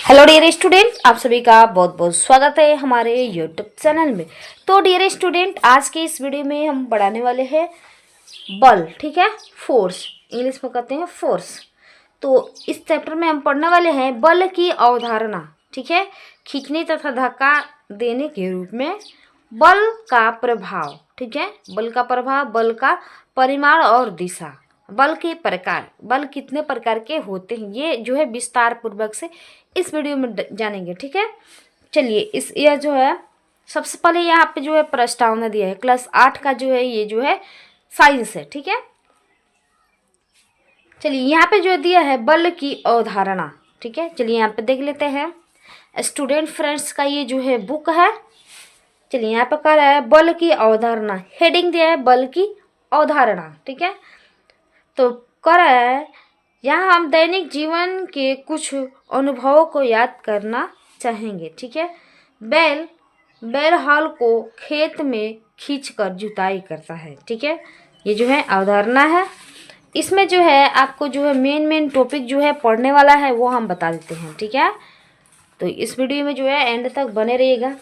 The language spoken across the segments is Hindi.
हेलो डियर स्टूडेंट, आप सभी का बहुत बहुत स्वागत है हमारे यूट्यूब चैनल में। तो डियर स्टूडेंट, आज के इस वीडियो में हम पढ़ाने वाले हैं बल, ठीक है, फोर्स, इंग्लिश में कहते हैं फोर्स। तो इस चैप्टर में हम पढ़ने वाले हैं बल की अवधारणा, ठीक है, खींचने तथा धक्का देने के रूप में बल का प्रभाव, ठीक है, बल का प्रभाव, बल का परिमाण और दिशा, बल के प्रकार, बल कितने प्रकार के होते हैं, ये जो है विस्तार पूर्वक से इस वीडियो में जानेंगे, ठीक है। चलिए, इस यह जो है सबसे पहले यहाँ पे जो है प्रस्तावना दिया है, क्लास 8 का जो है ये जो है साइंस है, ठीक है। चलिए, यहाँ पे जो दिया है बल की अवधारणा, ठीक है। चलिए यहाँ पे देख लेते हैं, स्टूडेंट फ्रेंड्स का ये जो है बुक है। चलिए यहाँ पे कह रहा है बल की अवधारणा, हेडिंग दिया है बल की अवधारणा, ठीक है। तो कह रहा है यहाँ हम दैनिक जीवन के कुछ अनुभवों को याद करना चाहेंगे, ठीक है। बैल हल को खेत में खींचकर जुताई करता है, ठीक है। ये जो है अवधारणा है। इसमें जो है आपको जो है मेन टॉपिक जो है पढ़ने वाला है वो हम बता देते हैं, ठीक है। तो इस वीडियो में जो है एंड तक बने रहिएगा।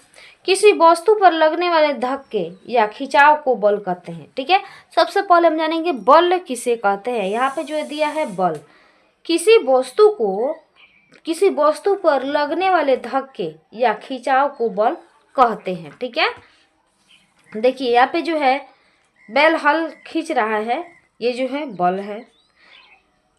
किसी वस्तु पर लगने वाले धक्के या खिंचाव को बल कहते हैं, ठीक है। सबसे पहले हम जानेंगे बल किसे कहते हैं। यहाँ पे जो दिया है बल, किसी वस्तु पर लगने वाले धक्के या खिंचाव को बल कहते हैं, ठीक है। देखिए यहाँ पे जो है बैल हल खींच रहा है, ये जो है बल है।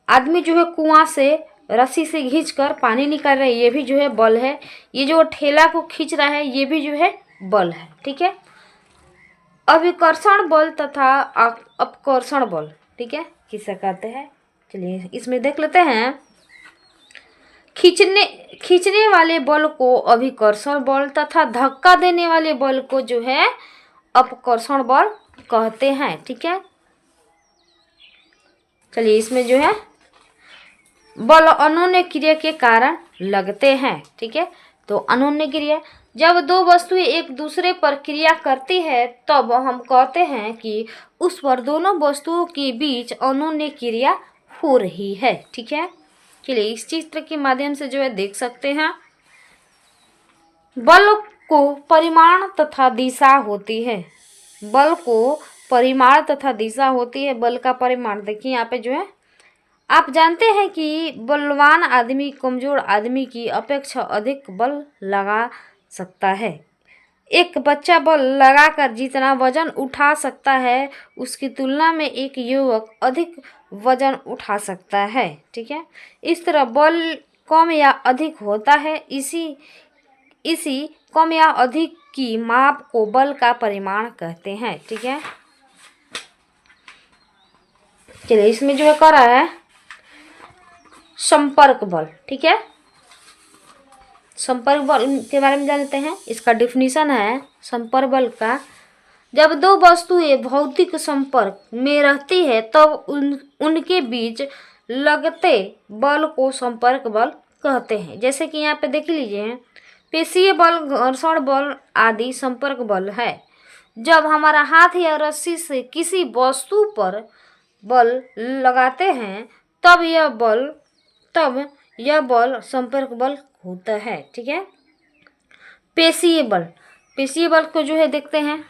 आदमी जो है कुआं से रस्सी से खींचकर पानी निकाल रहा है, ये भी जो है बल है। ये जो ठेला को खींच रहा है, ये भी जो है बल है, ठीक है। अभिकर्षण बल तथा अपकर्षण बल, ठीक है, किसे कहते हैं। चलिए इसमें देख लेते हैं। खींचने वाले बल को अभिकर्षण बल तथा धक्का देने वाले बल को जो है अपकर्षण बल कहते हैं, ठीक है। चलिए इसमें जो है बल अनोन्य क्रिया के कारण लगते हैं, ठीक है। तो अनोन्य क्रिया, जब दो वस्तुएं एक दूसरे पर क्रिया करती है तब हम कहते हैं कि उस पर दोनों वस्तुओं के बीच अनोन्य क्रिया हो रही है, ठीक है। चलिए इस चित्र के माध्यम से जो है देख सकते हैं, बल को परिमाण तथा दिशा होती है। बल को परिमाण तथा दिशा होती है। बल का परिमाण देखिए यहाँ पे जो है, आप जानते हैं कि बलवान आदमी कमजोर आदमी की अपेक्षा अधिक बल लगा सकता है। एक बच्चा बल लगाकर जितना वजन उठा सकता है उसकी तुलना में एक युवक अधिक वजन उठा सकता है, ठीक है। इस तरह बल कम या अधिक होता है। इसी कम या अधिक की माप को बल का परिमाण कहते हैं, ठीक है। चलिए इसमें जो है कह रहा है संपर्क बल, ठीक है। संपर्क बल के बारे में जानते हैं। इसका डिफिनीशन है संपर्क बल का, जब दो वस्तुएं भौतिक संपर्क में रहती है तब उनके बीच लगते बल को संपर्क बल कहते हैं। जैसे कि यहाँ पे देख लीजिए, पेशीय बल, घर्षण बल आदि संपर्क बल है। जब हमारा हाथ या रस्सी से किसी वस्तु पर बल लगाते हैं तब यह बल संपर्क बल होता है, ठीक है। पेशीय बल को जो है देखते हैं,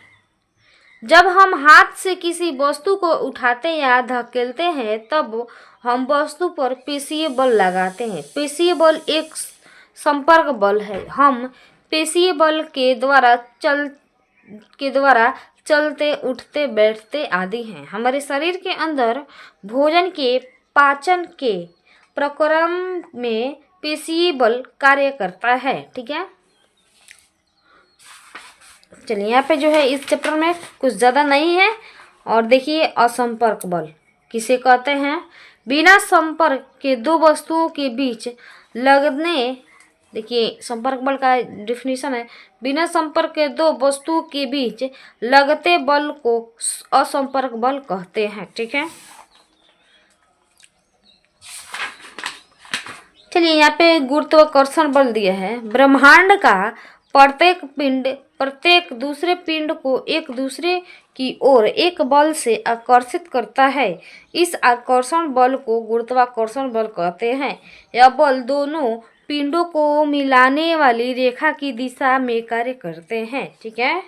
जब हम हाथ से किसी वस्तु को उठाते या धकेलते हैं तब हम वस्तु पर पेशीय बल लगाते हैं। पेशीय बल एक संपर्क बल है। हम पेशीय बल के द्वारा चलते, उठते, बैठते आदि हैं। हमारे शरीर के अंदर भोजन के पाचन के प्रक्रम में पेशीय बल कार्य करता है, ठीक है। चलिए यहाँ पे जो है इस चैप्टर में कुछ ज़्यादा नहीं है। और देखिए असंपर्क बल किसे कहते हैं। बिना संपर्क के दो वस्तुओं के बीच लगने, देखिए संपर्क बल का डिफिनीशन है, बिना संपर्क के दो वस्तुओं के बीच लगते बल को असंपर्क बल कहते हैं, ठीक है। चलिए यहाँ पे गुरुत्वाकर्षण बल दिया है। ब्रह्मांड का प्रत्येक दूसरे पिंड को एक दूसरे की ओर एक बल से आकर्षित करता है। इस आकर्षण बल को गुरुत्वाकर्षण बल कहते हैं। यह बल दोनों पिंडों को मिलाने वाली रेखा की दिशा में कार्य करते हैं। ठीक है,